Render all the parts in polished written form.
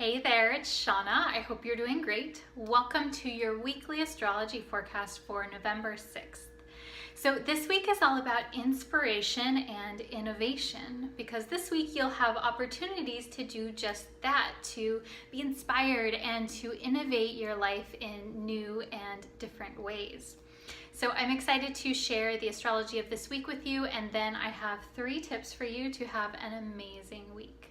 Hey there, it's Shauna. I hope you're doing great. Welcome to your weekly astrology forecast for November 6th. So this week is all about inspiration and innovation because this week you'll have opportunities to do just that, to be inspired and to innovate your life in new and different ways. So I'm excited to share the astrology of this week with you, and then I have 3 tips for you to have an amazing week.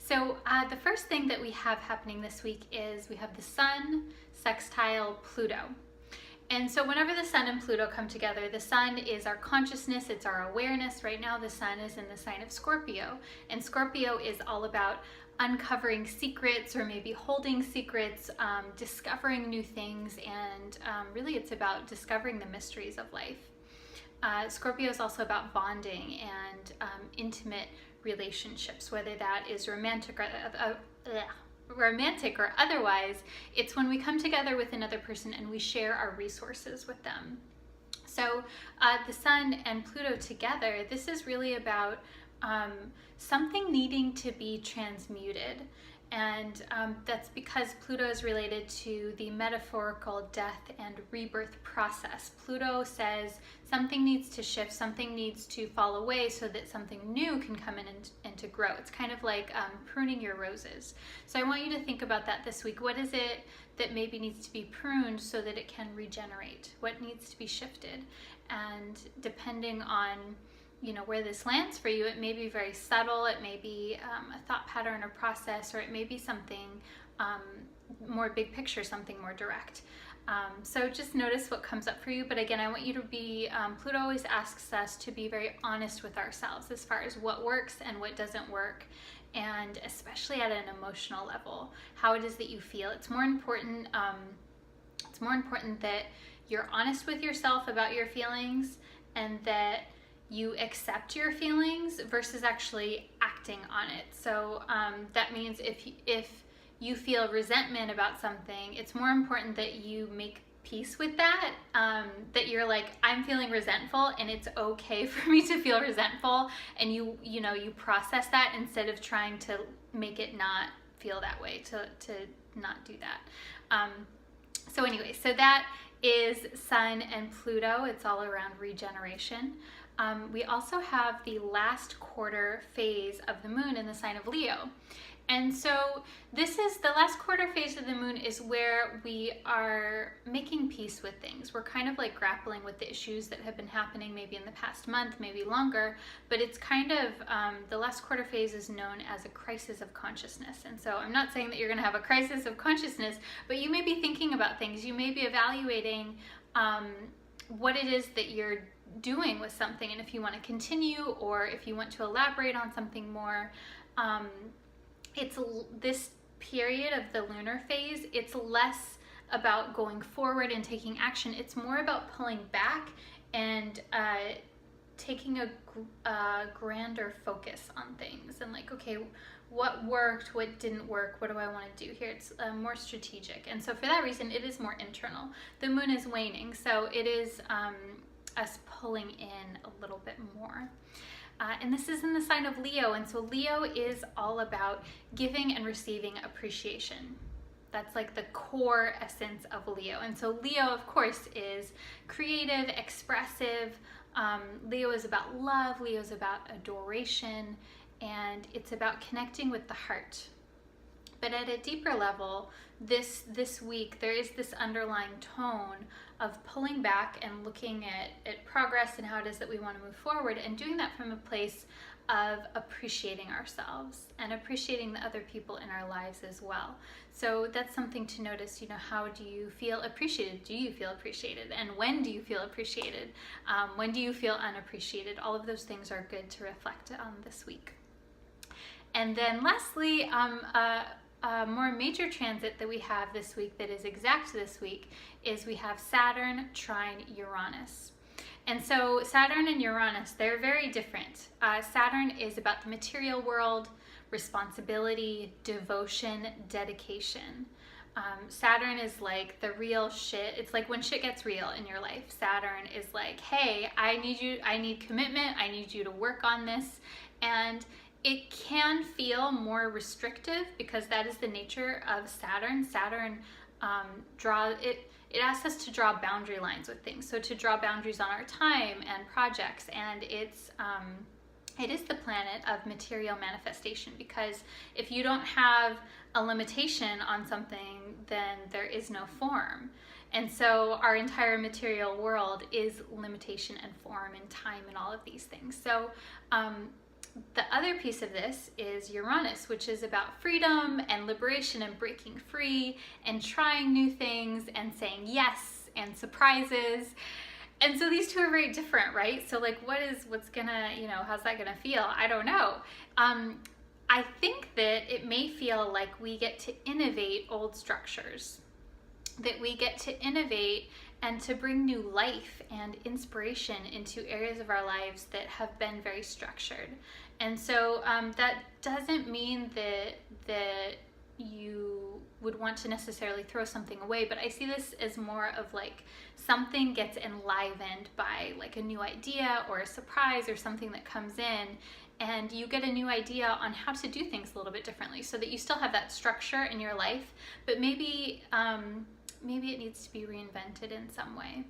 So the first thing that we have happening this week is we have the Sun sextile Pluto. And so whenever the Sun and Pluto come together, the Sun is our consciousness, it's our awareness. Right now the Sun is in the sign of Scorpio, and Scorpio is all about uncovering secrets or maybe holding secrets, discovering new things, and really it's about discovering the mysteries of life. Scorpio is also about bonding and intimate relationships, whether that is romantic or otherwise. It's when we come together with another person and we share our resources with them. So the Sun and Pluto together, this is really about something needing to be transmuted. And that's because Pluto is related to the metaphorical death and rebirth process. Pluto says something needs to shift, something needs to fall away so that something new can come in and to grow. It's kind of like pruning your roses. So I want you to think about that this week. What is it that maybe needs to be pruned so that it can regenerate? What needs to be shifted? And depending on where this lands for you, it may be very subtle, it may be a thought pattern or process, or it may be something more big picture, something more direct. So just notice what comes up for you. But again, I want you to be, Pluto always asks us to be very honest with ourselves as far as what works and what doesn't work, and especially at an emotional level, how it is that you feel. It's more important that you're honest with yourself about your feelings and that you accept your feelings versus actually acting on it. So that means if you feel resentment about something, it's more important that you make peace with that, that you're like, I'm feeling resentful and it's okay for me to feel resentful, and you process that instead of trying to make it not feel that way, to not do that. So anyway, so that is Sun and Pluto. It's all around regeneration. We also have the last quarter phase of the moon in the sign of Leo. And so this is the last quarter phase of the moon, is where we are making peace with things. We're kind of like grappling with the issues that have been happening maybe in the past month, maybe longer, but it's kind of, the last quarter phase is known as a crisis of consciousness. And so I'm not saying that you're going to have a crisis of consciousness, but you may be thinking about things. You may be evaluating what it is that you're doing with something, and if you want to continue or if you want to elaborate on something more. It's this period of the lunar phase, it's less about going forward and taking action. It's more about pulling back and taking a grander focus on things, and like, okay, what worked, what didn't work, what do I want to do here? It's more strategic. And so for that reason, it is more internal. The moon is waning, so it is us pulling in a little bit more. And this is in the sign of Leo, and so Leo is all about giving and receiving appreciation. That's like the core essence of Leo. And so Leo, of course, is creative, expressive. Leo is about love, Leo is about adoration, and it's about connecting with the heart. But at a deeper level, this week, there is this underlying tone of pulling back and looking at progress and how it is that we want to move forward, and doing that from a place of appreciating ourselves and appreciating the other people in our lives as well. So that's something to notice. How do you feel appreciated? Do you feel appreciated? And when do you feel appreciated? When do you feel unappreciated? All of those things are good to reflect on this week. And then lastly, a more major transit that we have this week that is exact this week is we have Saturn trine Uranus. And so Saturn and Uranus, they're very different. Saturn is about the material world, responsibility, devotion, dedication. Saturn is like the real shit. It's like when shit gets real in your life. Saturn is like, hey, I need commitment. I need you to work on this. And it can feel more restrictive because that is the nature of Saturn. Saturn it asks us to draw boundary lines with things. So to draw boundaries on our time and projects, and it is the planet of material manifestation, because if you don't have a limitation on something, then there is no form. And so our entire material world is limitation and form and time and all of these things. So the other piece of this is Uranus, which is about freedom and liberation and breaking free and trying new things and saying yes and surprises. And so these two are very different, right? So like what's gonna, how's that gonna feel? I don't know. I think that it may feel like we get to innovate old structures, that we get to innovate and to bring new life and inspiration into areas of our lives that have been very structured. And so that doesn't mean that you would want to necessarily throw something away, but I see this as more of like something gets enlivened by like a new idea or a surprise or something that comes in, and you get a new idea on how to do things a little bit differently, so that you still have that structure in your life, but maybe it needs to be reinvented in some way.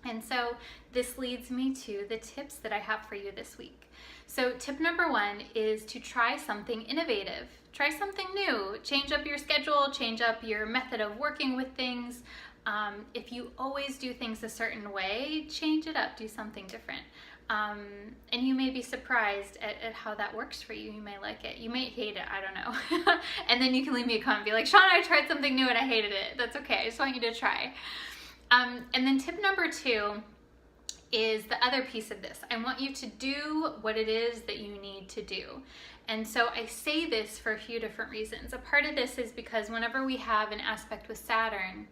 And so this leads me to the tips that I have for you this week. So tip number 1 is to try something innovative. Try something new. Change up your schedule, change up your method of working with things. If you always do things a certain way, change it up, do something different. And you may be surprised at how that works for you. You may like it. You may hate it. I don't know. And then you can leave me a comment and be like, Shauna, I tried something new and I hated it. That's okay. I just want you to try. And then tip number 2 is the other piece of this. I want you to do what it is that you need to do. And so I say this for a few different reasons. A part of this is because whenever we have an aspect with Saturn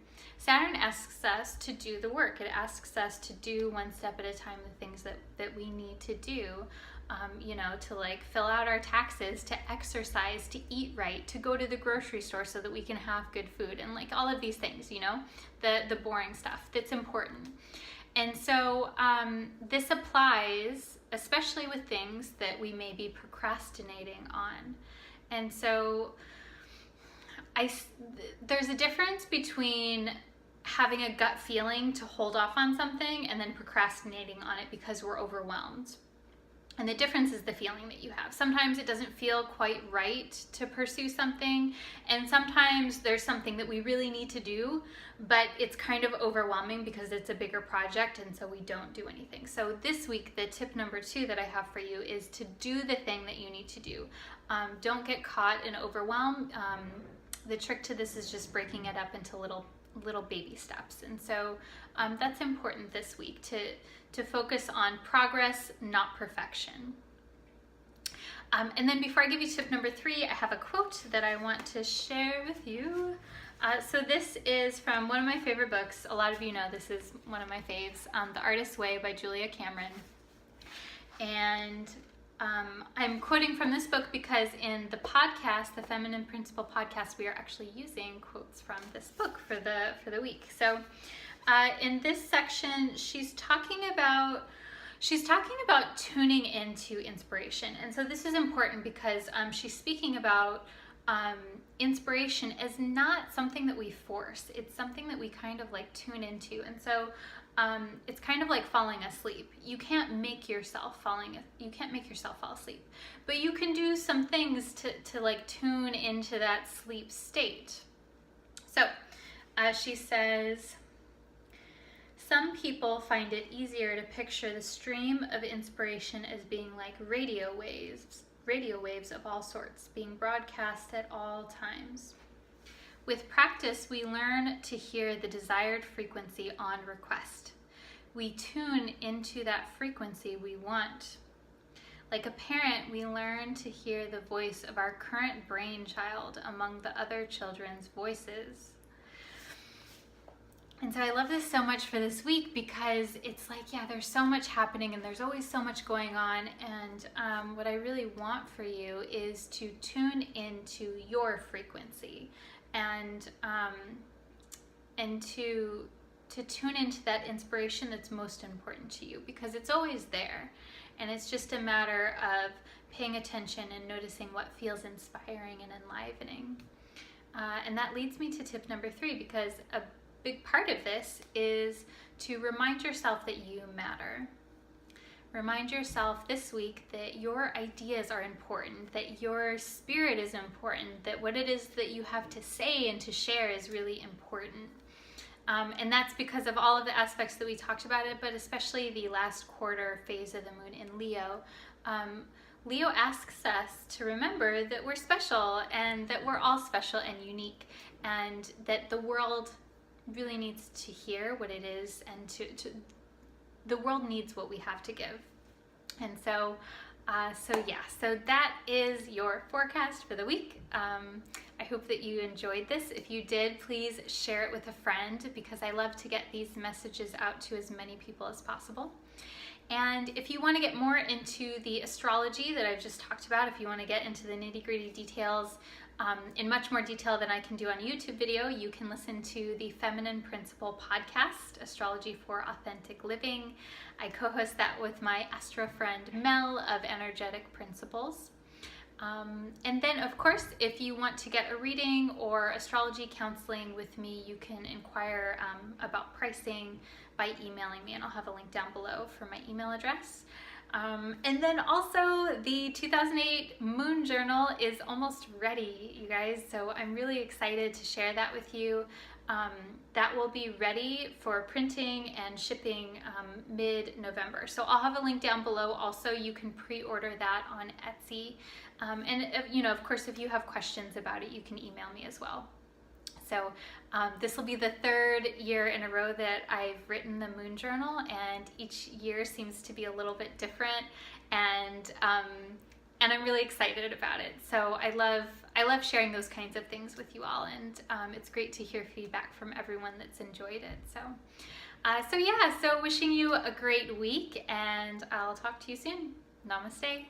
asks us to do the work. It asks us to do one step at a time the things that we need to do, to like fill out our taxes, to exercise, to eat right, to go to the grocery store so that we can have good food, and like all of these things, the boring stuff that's important. And so this applies especially with things that we may be procrastinating on. And so there's a difference between having a gut feeling to hold off on something and then procrastinating on it because we're overwhelmed. And the difference is the feeling that you have. Sometimes it doesn't feel quite right to pursue something, and sometimes there's something that we really need to do, but it's kind of overwhelming because it's a bigger project, and so we don't do anything. So this week, the tip number 2 that I have for you is to do the thing that you need to do. Don't get caught in overwhelm. The trick to this is just breaking it up into little baby steps. And so that's important this week, to focus on progress, not perfection. And then before I give you tip number 3, I have a quote that I want to share with you. So this is from one of my favorite books. A lot of you know this is one of my faves, The Artist's Way by Julia Cameron. And I'm quoting from this book because in the podcast, the Feminine Principle podcast, we are actually using quotes from this book for the week. So in this section, she's talking about tuning into inspiration. And so this is important because she's speaking about inspiration as not something that we force. It's something that we kind of like tune into. And so it's kind of like falling asleep. You can't make yourself fall asleep, but you can do some things to like tune into that sleep state. So she says, some people find it easier to picture the stream of inspiration as being like radio waves of all sorts, being broadcast at all times. With practice, we learn to hear the desired frequency on request. We tune into that frequency we want. Like a parent, we learn to hear the voice of our current brainchild among the other children's voices. And so I love this so much for this week because it's like, yeah, there's so much happening and there's always so much going on. And what I really want for you is to tune into your frequency and to tune into that inspiration that's most important to you, because it's always there. And it's just a matter of paying attention and noticing what feels inspiring and enlivening. And that leads me to tip number 3, because a big part of this is to remind yourself that you matter. Remind yourself this week that your ideas are important, that your spirit is important, that what it is that you have to say and to share is really important. And that's because of all of the aspects that we talked about it, but especially the last quarter phase of the moon in Leo. Leo asks us to remember that we're special and that we're all special and unique, and that the world really needs to hear what it is, and the world needs what we have to give. And so that is your forecast for the week. I hope that you enjoyed this. If you did, please share it with a friend, because I love to get these messages out to as many people as possible. And if you want to get more into the astrology that I've just talked about, if you want to get into the nitty-gritty details in much more detail than I can do on a YouTube video, you can listen to the Feminine Principle podcast, Astrology for Authentic Living. I co-host that with my astro friend Mel of Energetic Principles. And then, of course, if you want to get a reading or astrology counseling with me, you can inquire about pricing by emailing me, and I'll have a link down below for my email address. And then also the 2008 Moon Journal is almost ready, you guys, so I'm really excited to share that with you. That will be ready for printing and shipping mid-November. So I'll have a link down below. Also, you can pre-order that on Etsy. And of course, if you have questions about it, you can email me as well. So this will be the 3rd year in a row that I've written the Moon Journal, and each year seems to be a little bit different, and I'm really excited about it. So I love sharing those kinds of things with you all, and it's great to hear feedback from everyone that's enjoyed it. So wishing you a great week, and I'll talk to you soon. Namaste.